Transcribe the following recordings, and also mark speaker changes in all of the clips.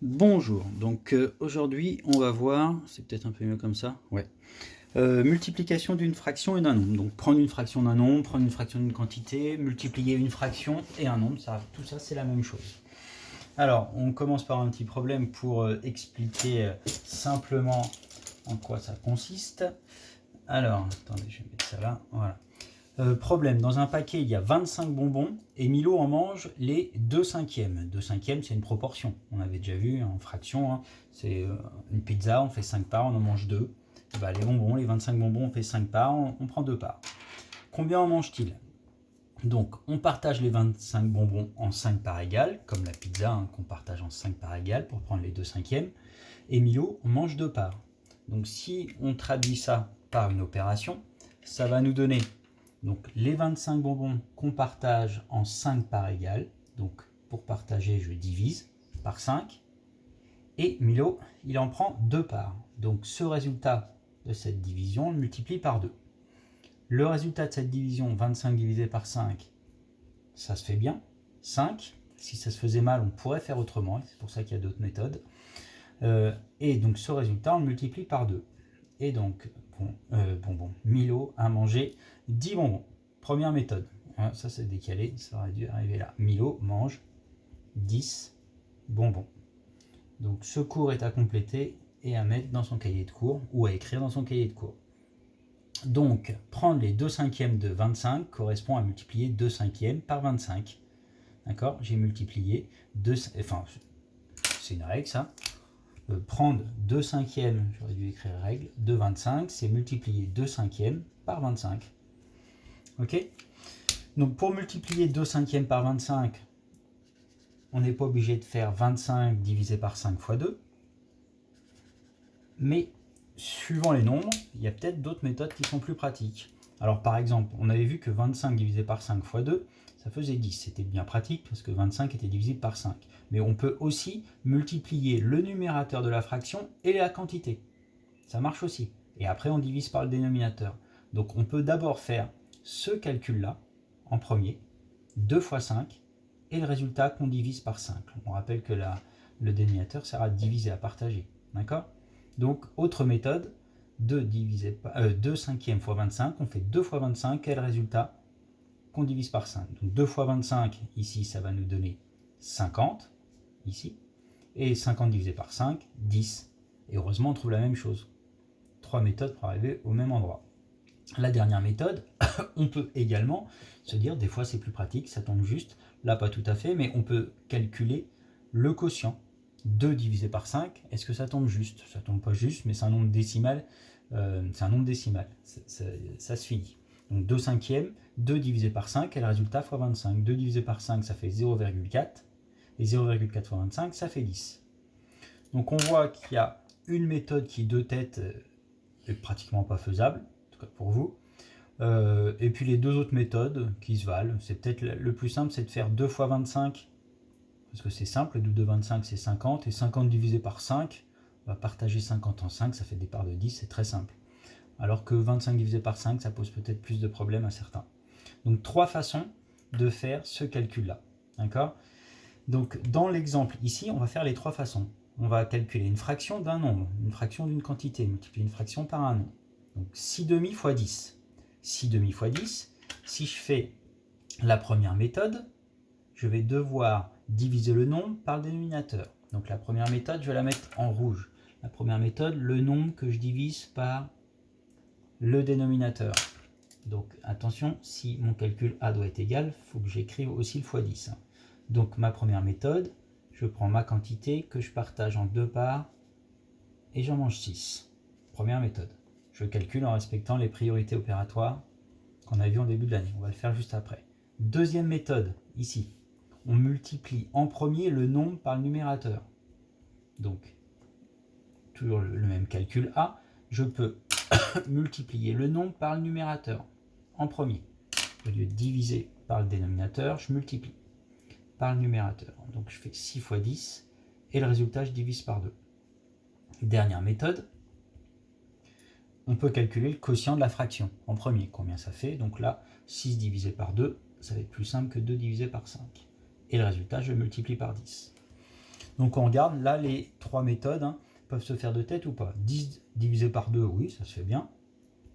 Speaker 1: Bonjour, donc aujourd'hui on va voir, c'est peut-être un peu mieux comme ça, ouais. Multiplication d'une fraction et d'un nombre. Donc prendre une fraction d'un nombre, prendre une fraction d'une quantité, multiplier une fraction et un nombre, tout ça c'est la même chose. Alors on commence par un petit problème pour expliquer simplement en quoi ça consiste. Alors, attendez, je vais mettre ça là, voilà. Problème, dans un paquet il y a 25 bonbons et Milo en mange les 2 cinquièmes. 2 cinquièmes c'est une proportion, on avait déjà vu en fraction, hein. C'est une pizza, on fait 5 parts, on en mange 2. Bah, les bonbons, les 25 bonbons, on fait 5 parts, on prend 2 parts. Combien en mange-t-il? Donc on partage les 25 bonbons en 5 parts égales, comme la pizza hein, qu'on partage en 5 parts égales pour prendre les 2 cinquièmes. Et Milo on mange 2 parts. Donc si on traduit ça par une opération, ça va nous donner donc les 25 bonbons qu'on partage en 5 parts égales. Donc pour partager, je divise par 5. Et Milo, il en prend 2 parts. Donc ce résultat de cette division, on le multiplie par 2. Le résultat de cette division, 25 divisé par 5, ça se fait bien. 5. Si ça se faisait mal, on pourrait faire autrement. C'est pour ça qu'il y a d'autres méthodes. Et donc ce résultat, on le multiplie par 2. Et donc, Milo a mangé 10 bonbons. Première méthode. Hein, ça c'est décalé, ça aurait dû arriver là. Milo mange 10 bonbons. Donc ce cours est à compléter et à mettre dans son cahier de cours ou à écrire dans son cahier de cours. Donc, prendre les 2 cinquièmes de 25 correspond à multiplier 2 cinquièmes par 25. D'accord? J'ai multiplié 2, enfin, c'est une règle ça. Prendre 2 cinquièmes, j'aurais dû écrire règle, de 25, c'est multiplier 2 cinquièmes par 25. Ok? Donc pour multiplier 2 cinquièmes par 25, on n'est pas obligé de faire 25 divisé par 5 fois 2. Mais suivant les nombres, il y a peut-être d'autres méthodes qui sont plus pratiques. Alors par exemple, on avait vu que 25 divisé par 5 fois 2, ça faisait 10. C'était bien pratique parce que 25 était divisible par 5. Mais on peut aussi multiplier le numérateur de la fraction et la quantité. Ça marche aussi. Et après, on divise par le dénominateur. Donc on peut d'abord faire ce calcul-là en premier, 2 fois 5, et le résultat qu'on divise par 5. On rappelle que le dénominateur sert à diviser, à partager. D'accord? Donc, autre méthode, 2 cinquièmes fois 25, on fait 2 fois 25, et le résultat qu'on divise par 5. Donc 2 fois 25, ici, ça va nous donner 50, ici, et 50 divisé par 5, 10. Et heureusement, on trouve la même chose. 3 méthodes pour arriver au même endroit. La dernière méthode, on peut également se dire, des fois c'est plus pratique, ça tombe juste, là pas tout à fait, mais on peut calculer le quotient. 2 divisé par 5, est-ce que ça tombe juste? Ça tombe pas juste, mais c'est un nombre décimal, ça se finit. Donc 2 cinquièmes, 2 divisé par 5, et le résultat fois 25. 2 divisé par 5, ça fait 0,4, et 0,4 fois 25, ça fait 10. Donc on voit qu'il y a une méthode qui, de tête, est pratiquement pas faisable, en tout cas pour vous. Et puis les deux autres méthodes qui se valent, c'est peut-être le plus simple, c'est de faire 2 fois 25, parce que c'est simple, 2 de 25 c'est 50, et 50 divisé par 5, on va partager 50 en 5, ça fait des parts de 10, c'est très simple. Alors que 25 divisé par 5, ça pose peut-être plus de problèmes à certains. Donc 3 façons de faire ce calcul-là. D'accord? Donc dans l'exemple ici, on va faire les 3 façons. On va calculer une fraction d'un nombre, une fraction d'une quantité, multiplier une fraction par un nombre. Donc 6 demi fois 10. 6 demi fois 10, si je fais la première méthode, je vais devoir diviser le nombre par le dénominateur. Donc la première méthode, je vais la mettre en rouge. La première méthode, le nombre que je divise par le dénominateur. Donc attention, si mon calcul A doit être égal, il faut que j'écrive aussi le fois 10. Donc ma première méthode, je prends ma quantité que je partage en 2 parts et j'en mange 6. Première méthode. Je calcule en respectant les priorités opératoires qu'on a vu en début de l'année. On va le faire juste après. Deuxième méthode, ici. On multiplie en premier le nombre par le numérateur. Donc, toujours le même calcul A, je peux multiplier le nombre par le numérateur en premier. Au lieu de diviser par le dénominateur, je multiplie par le numérateur. Donc je fais 6 fois 10 et le résultat, je divise par 2. Dernière méthode, on peut calculer le quotient de la fraction en premier. Combien ça fait? Donc là, 6 divisé par 2, ça va être plus simple que 2 divisé par 5. Et le résultat, je le multiplie par 10. Donc on regarde, là les trois méthodes peuvent se faire de tête ou pas. 10 divisé par 2, oui, ça se fait bien.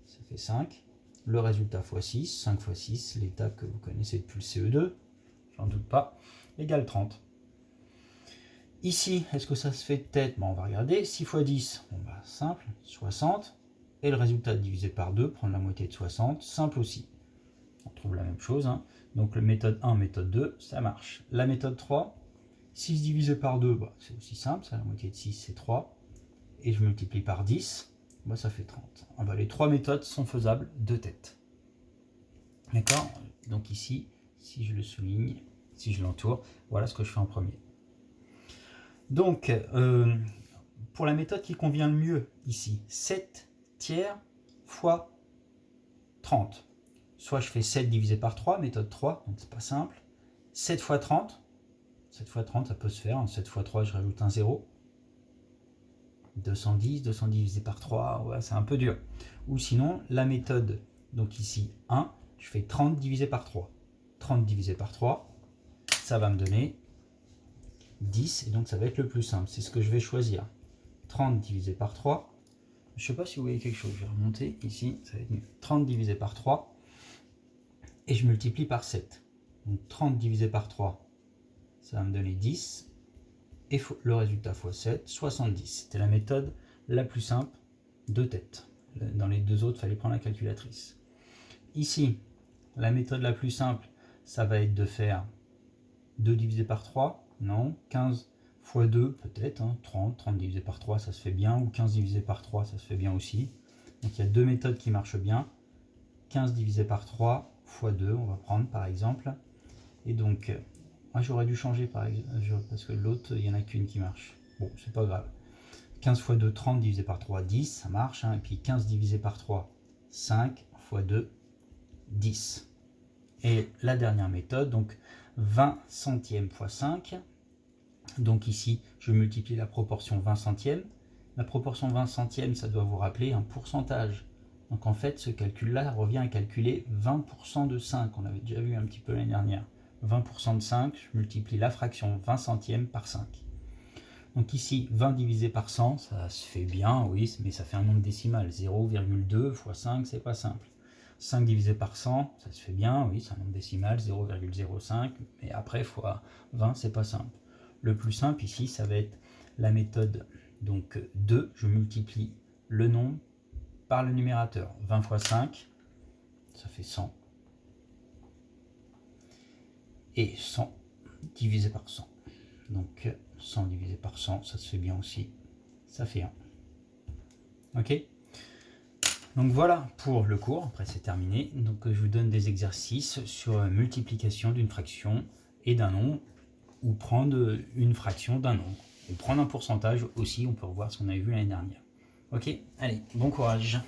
Speaker 1: Ça fait 5. Le résultat x 6, 5 x 6, l'étape que vous connaissez depuis le CE2, j'en doute pas, égale 30. Ici, est-ce que ça se fait de tête? On va regarder. 6 x 10, simple, 60. Et le résultat divisé par 2, prendre la moitié de 60, simple aussi. On trouve la même chose. Donc la méthode 1, méthode 2, ça marche. La méthode 3, 6 divisé par 2, c'est aussi simple, ça, la moitié de 6, c'est 3. Et je multiplie par 10, ça fait 30. Les trois méthodes sont faisables de tête. D'accord? Donc ici, si je le souligne, si je l'entoure, voilà ce que je fais en premier. Donc, pour la méthode qui convient le mieux ici, 7 tiers fois 30. Soit je fais 7 divisé par 3, méthode 3, donc c'est pas simple. 7 fois 30, 7 fois 30 ça peut se faire, 7 fois 3 je rajoute un 0. 210 divisé par 3, ouais, c'est un peu dur. Ou sinon, la méthode, donc ici 1, je fais 30 divisé par 3. 30 divisé par 3, ça va me donner 10, et donc ça va être le plus simple. C'est ce que je vais choisir. 30 divisé par 3, je ne sais pas si vous voyez quelque chose, je vais remonter ici, ça va être mieux. 30 divisé par 3, et je multiplie par 7. Donc 30 divisé par 3, ça va me donner 10, et le résultat x 7, 70. C'était la méthode la plus simple de tête. Dans les deux autres, il fallait prendre la calculatrice. Ici, la méthode la plus simple, ça va être de faire 2 divisé par 3, non, 15 x 2 peut-être, 30 divisé par 3 ça se fait bien, ou 15 divisé par 3 ça se fait bien aussi. Donc il y a deux méthodes qui marchent bien. 15 divisé par 3 x 2, on va prendre par exemple. Et donc, moi j'aurais dû changer par exemple, parce que l'autre, il n'y en a qu'une qui marche. Bon, c'est pas grave. 15 x 2, 30 divisé par 3, 10, ça marche. Et puis 15 divisé par 3, 5 x 2, 10. Et la dernière méthode, donc 20 centièmes x 5. Donc ici, je multiplie la proportion 20 centièmes. La proportion 20 centièmes, ça doit vous rappeler un pourcentage. Donc en fait, ce calcul-là revient à calculer 20% de 5. On avait déjà vu un petit peu l'année dernière. 20% de 5, je multiplie la fraction 20 centièmes par 5. Donc ici, 20 divisé par 100, ça se fait bien, oui, mais ça fait un nombre décimal. 0,2 x 5, c'est pas simple. 5 divisé par 100, ça se fait bien, oui, c'est un nombre décimal, 0,05, mais après, fois 20, c'est pas simple. Le plus simple ici, ça va être la méthode donc 2, je multiplie le nombre par le numérateur. 20 x 5, ça fait 100. Et 100 divisé par 100. Donc 100 divisé par 100, ça se fait bien aussi. Ça fait 1. Ok? Donc voilà pour le cours, après c'est terminé. Donc je vous donne des exercices sur multiplication d'une fraction et d'un nombre, ou prendre une fraction d'un nombre, ou prendre un pourcentage aussi, on peut revoir ce qu'on avait vu l'année dernière. Ok? Allez, bon courage!